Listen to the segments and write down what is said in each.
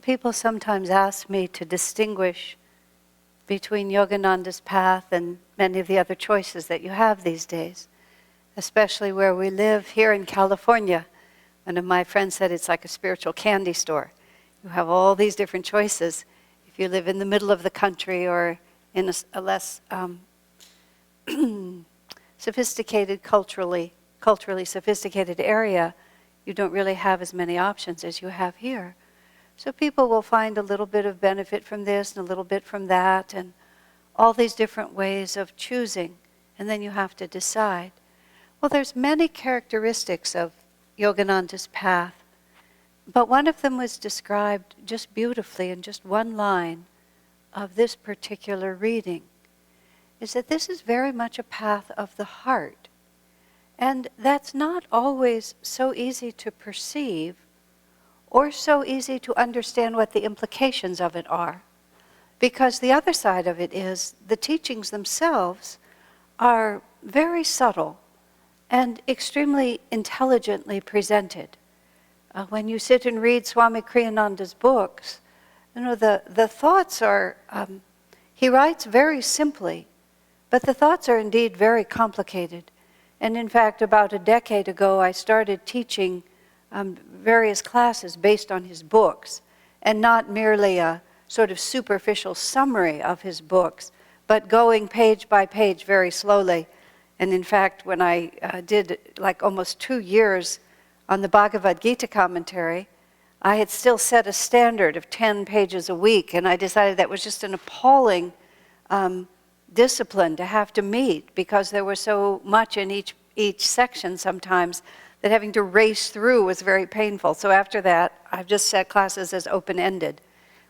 People sometimes ask me to distinguish between Yogananda's path and many of the other choices that you have these days, especially where we live here in California. One of my friends said it's like a spiritual candy store. You have all these different choices. If you live in the middle of the country or in a less sophisticated, culturally sophisticated area, you don't really have as many options as you have here. So people will find a little bit of benefit from this and a little bit from that, and all these different ways of choosing, and then you have to decide. Well, there's many characteristics of Yogananda's path, but one of them was described just beautifully in just one line of this particular reading, is that this is very much a path of the heart. And that's not always so easy to perceive or so easy to understand what the implications of it are. Because the other side of it is the teachings themselves are very subtle and extremely intelligently presented. When you sit and read Swami Kriyananda's books, the thoughts are, he writes very simply, but the thoughts are indeed very complicated. And in fact, about a decade ago, I started teaching various classes based on his books, and not merely a sort of superficial summary of his books, but going page by page very slowly. And in fact, when I did like almost 2 years on the Bhagavad Gita commentary, I had still set a standard of 10 pages a week, and I decided that was just an appalling discipline to have to meet, because there was so much in each section sometimes that having to race through was very painful. So after that, I've just set classes as open-ended.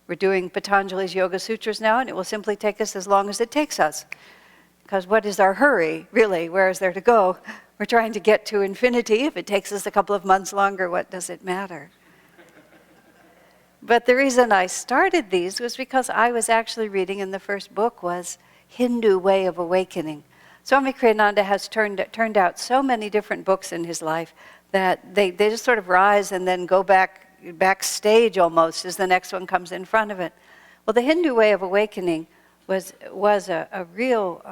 We're doing Patanjali's Yoga Sutras now, and it will simply take us as long as it takes us. Because what is our hurry, really? Where is there to go? We're trying to get to infinity. If it takes us a couple of months longer, what does it matter? But the reason I started these was because I was actually reading, and the first book was Hindu Way of Awakening. Swami Kriyananda has turned out so many different books in his life that they just sort of rise and then go backstage almost as the next one comes in front of it. Well, the Hindu Way of Awakening was a real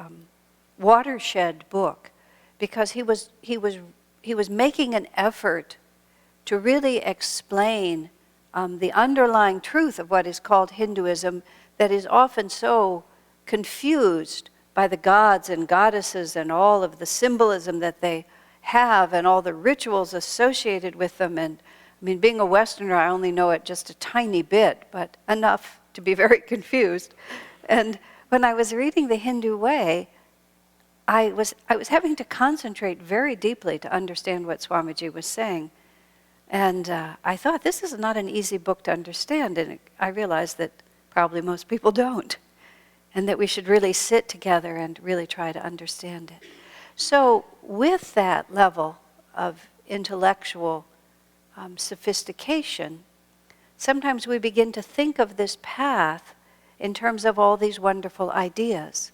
watershed book, because he was making an effort to really explain the underlying truth of what is called Hinduism, that is often so confused by the gods and goddesses and all of the symbolism that they have and all the rituals associated with them. And I mean, being a Westerner, I only know it just a tiny bit, but enough to be very confused. And when I was reading the Hindu Way, I was having to concentrate very deeply to understand what Swamiji was saying. And I thought, this is not an easy book to understand, and I realized that probably most people don't, and that we should really sit together and really try to understand it. So with that level of intellectual sophistication, sometimes we begin to think of this path in terms of all these wonderful ideas.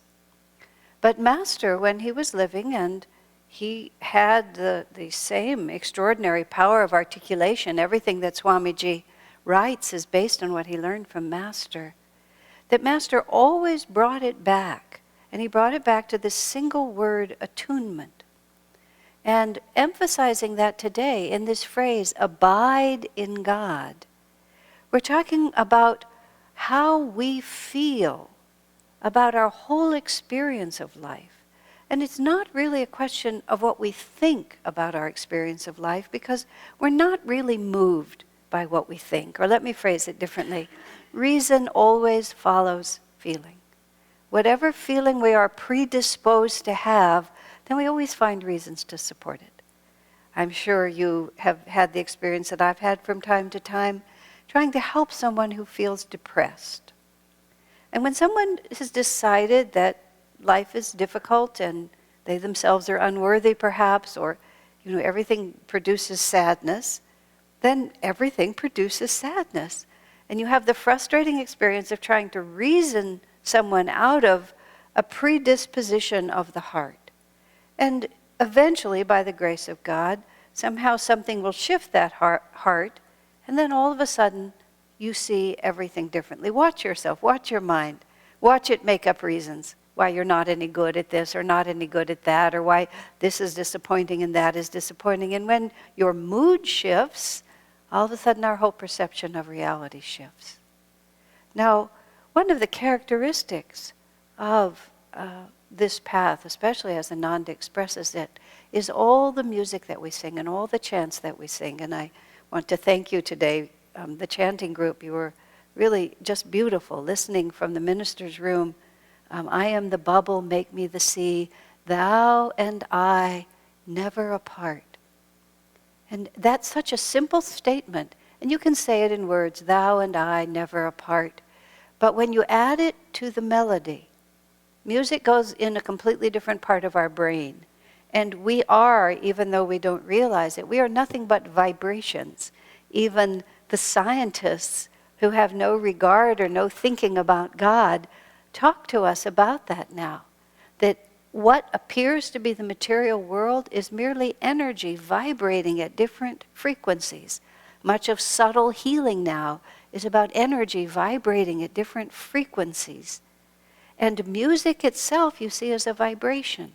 But Master, when he was living, and he had the same extraordinary power of articulation, everything that Swamiji writes is based on what he learned from Master, that Master always brought it back, and he brought it back to this single word, attunement. And emphasizing that today in this phrase, abide in God, we're talking about how we feel about our whole experience of life. And it's not really a question of what we think about our experience of life, because we're not really moved by what we think. Or let me phrase it differently. Reason always follows feeling. Whatever feeling we are predisposed to have, then we always find reasons to support it. I'm sure you have had the experience that I've had from time to time, trying to help someone who feels depressed. And when someone has decided that life is difficult and they themselves are unworthy perhaps, or everything produces sadness, then everything produces sadness. And you have the frustrating experience of trying to reason someone out of a predisposition of the heart. And eventually, by the grace of God, somehow something will shift that heart, and then all of a sudden, you see everything differently. Watch yourself, watch your mind. Watch it make up reasons why you're not any good at this or not any good at that, or why this is disappointing and that is disappointing. And when your mood shifts, all of a sudden our whole perception of reality shifts. Now, one of the characteristics of this path, especially as Ananda expresses it, is all the music that we sing and all the chants that we sing. And I want to thank you today, the chanting group. You were really just beautiful, listening from the minister's room. I am the bubble, make me the sea, thou and I never apart. And that's such a simple statement. And you can say it in words, thou and I never apart. But when you add it to the melody, music goes in a completely different part of our brain. And we are, even though we don't realize it, we are nothing but vibrations. Even the scientists who have no regard or no thinking about God talk to us about that now. That what appears to be the material world is merely energy vibrating at different frequencies. Much of subtle healing now is about energy vibrating at different frequencies. And music itself, you see, is a vibration.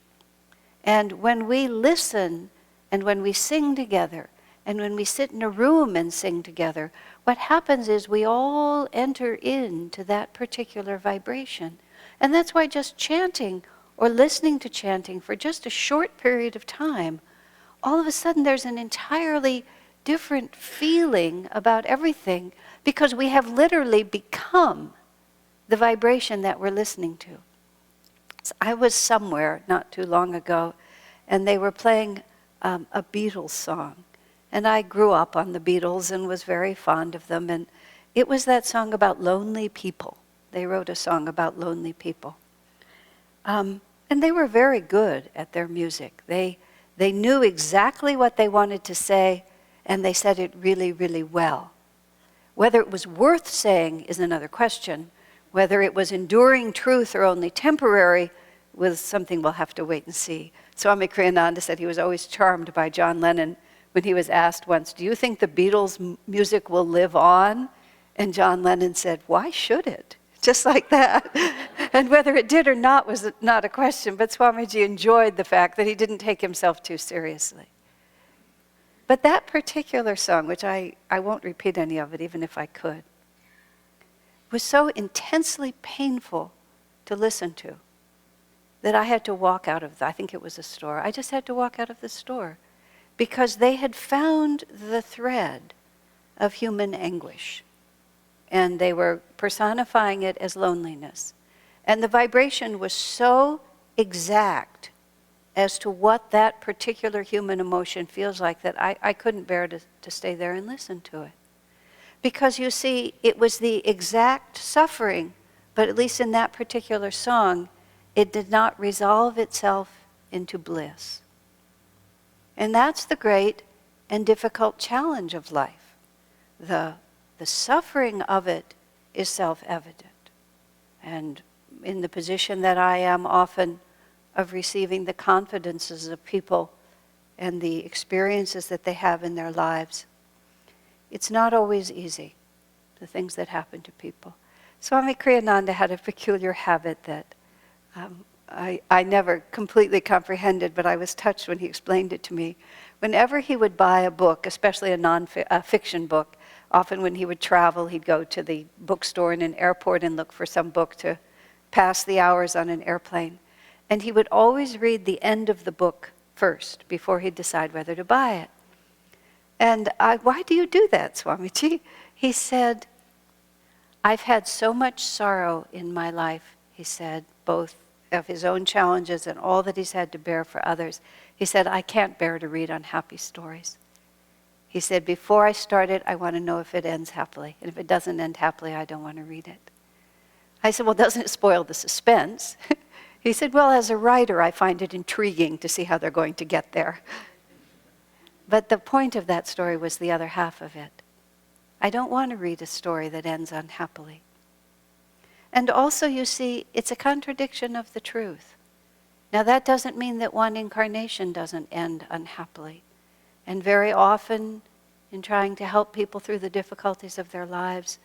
And when we listen, and when we sing together, and when we sit in a room and sing together, what happens is we all enter into that particular vibration. And that's why just chanting or listening to chanting for just a short period of time, all of a sudden there's an entirely different feeling about everything, because we have literally become the vibration that we're listening to. So I was somewhere not too long ago, and they were playing a Beatles song. And I grew up on the Beatles and was very fond of them. And it was that song about lonely people. They wrote a song about lonely people. And they were very good at their music. They knew exactly what they wanted to say, and they said it really, really well. Whether it was worth saying is another question. Whether it was enduring truth or only temporary was something we'll have to wait and see. Swami Kriyananda said he was always charmed by John Lennon when he was asked once, do you think the Beatles' music will live on? And John Lennon said, why should it? Just like that. And whether it did or not was not a question, but Swamiji enjoyed the fact that he didn't take himself too seriously. But that particular song, which I won't repeat any of it even if I could, was so intensely painful to listen to that I had to walk out of, I think it was a store. I just had to walk out of the store because they had found the thread of human anguish. And they were personifying it as loneliness. And the vibration was so exact as to what that particular human emotion feels like that I couldn't bear to stay there and listen to it. Because you see, it was the exact suffering, but at least in that particular song, it did not resolve itself into bliss. And that's the great and difficult challenge of life. The suffering of it is self-evident. And in the position that I am often of receiving the confidences of people and the experiences that they have in their lives, it's not always easy, the things that happen to people. Swami Kriyananda had a peculiar habit that I never completely comprehended, but I was touched when he explained it to me. Whenever he would buy a book, especially a non-fiction book, often when he would travel, he'd go to the bookstore in an airport and look for some book to pass the hours on an airplane. And he would always read the end of the book first before he'd decide whether to buy it. And why do you do that, Swamiji? He said, I've had so much sorrow in my life, he said, both of his own challenges and all that he's had to bear for others. He said, I can't bear to read unhappy stories. He said, before I start it, I want to know if it ends happily. And if it doesn't end happily, I don't want to read it. I said, well, doesn't it spoil the suspense? He said, well, as a writer, I find it intriguing to see how they're going to get there. But the point of that story was the other half of it. I don't want to read a story that ends unhappily. And also, you see, it's a contradiction of the truth. Now, that doesn't mean that one incarnation doesn't end unhappily. And very often, in trying to help people through the difficulties of their lives,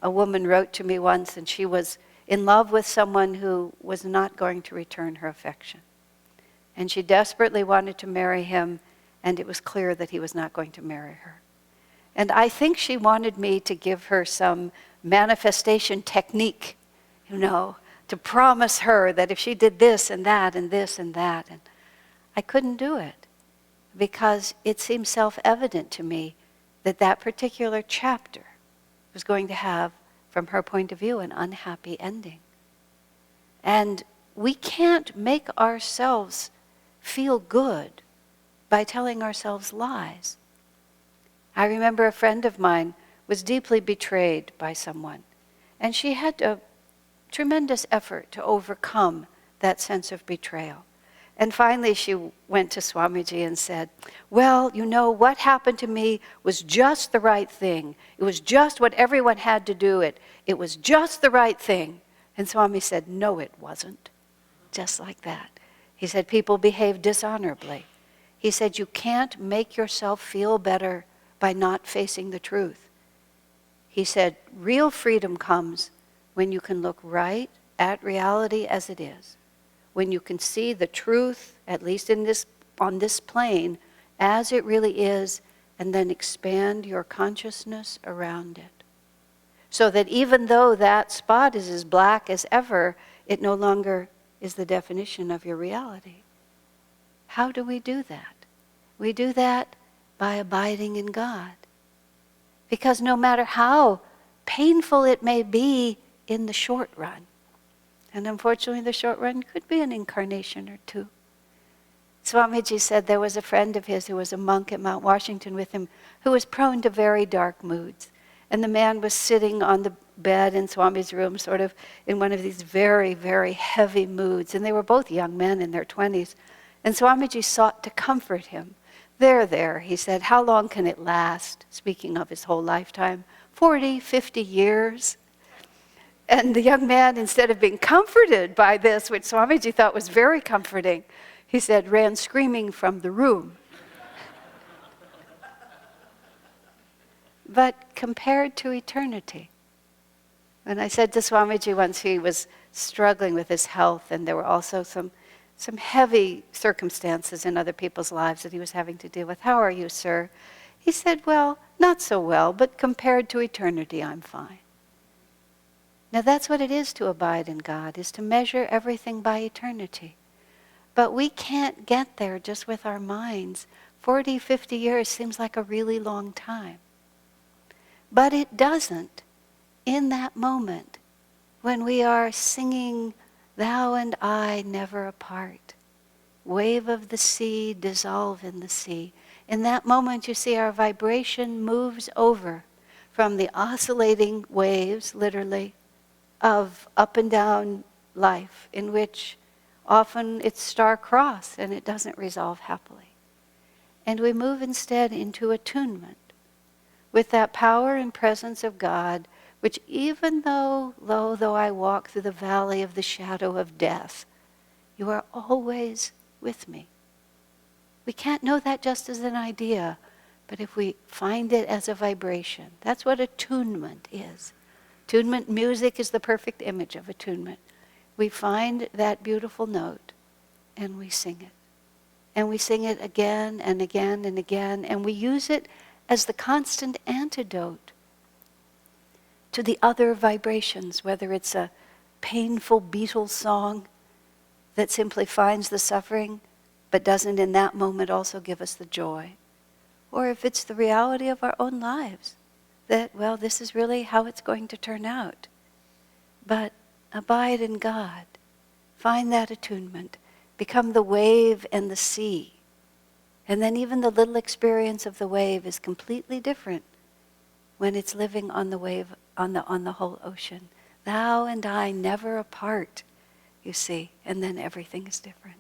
A woman wrote to me once, and she was in love with someone who was not going to return her affection. And she desperately wanted to marry him, and it was clear that he was not going to marry her. And I think she wanted me to give her some manifestation technique, to promise her that if she did this and that and this and that. And I couldn't do it because it seemed self-evident to me that that particular chapter was going to have, from her point of view, an unhappy ending. And we can't make ourselves feel good by telling ourselves lies. I remember a friend of mine was deeply betrayed by someone, and she had a tremendous effort to overcome that sense of betrayal. And finally she went to Swamiji and said, well, what happened to me was just the right thing. It was just what everyone had to do. It was just the right thing. And Swami said, no, it wasn't. Just like that. He said, people behave dishonorably. He said, you can't make yourself feel better by not facing the truth. He said, real freedom comes when you can look right at reality as it is. When you can see the truth, at least on this plane, as it really is, and then expand your consciousness around it. So that even though that spot is as black as ever, it no longer is the definition of your reality. How do we do that? We do that by abiding in God. Because no matter how painful it may be in the short run, and unfortunately the short run could be an incarnation or two. Swamiji said there was a friend of his who was a monk at Mount Washington with him who was prone to very dark moods. And the man was sitting on the bed in Swami's room, sort of in one of these very, very heavy moods. And they were both young men in their 20s. And Swamiji sought to comfort him. There, he said, how long can it last? Speaking of his whole lifetime, 40, 50 years. And the young man, instead of being comforted by this, which Swamiji thought was very comforting, he said, ran screaming from the room. But compared to eternity, and I said to Swamiji once, he was struggling with his health, and there were also some heavy circumstances in other people's lives that he was having to deal with. How are you, sir? He said, well, not so well, but compared to eternity, I'm fine. Now that's what it is to abide in God, is to measure everything by eternity. But we can't get there just with our minds. 40, 50 years seems like a really long time. But it doesn't in that moment when we are singing, thou and I never apart. Wave of the sea, dissolve in the sea. In that moment, you see, our vibration moves over from the oscillating waves, literally, of up and down life, in which often it's star-crossed and it doesn't resolve happily. And we move instead into attunement with that power and presence of God, which even though I walk through the valley of the shadow of death, you are always with me. We can't know that just as an idea, but if we find it as a vibration, that's what attunement is. Attunement music is the perfect image of attunement. We find that beautiful note and we sing it. And we sing it again and again and again, and we use it as the constant antidote to the other vibrations, whether it's a painful Beatles song that simply finds the suffering but doesn't in that moment also give us the joy, or if it's the reality of our own lives, that, well, this is really how it's going to turn out. But abide in God. Find that attunement. Become the wave and the sea. And then even the little experience of the wave is completely different when it's living on the wave, on the whole ocean. Thou and I never apart, you see, and then everything is different.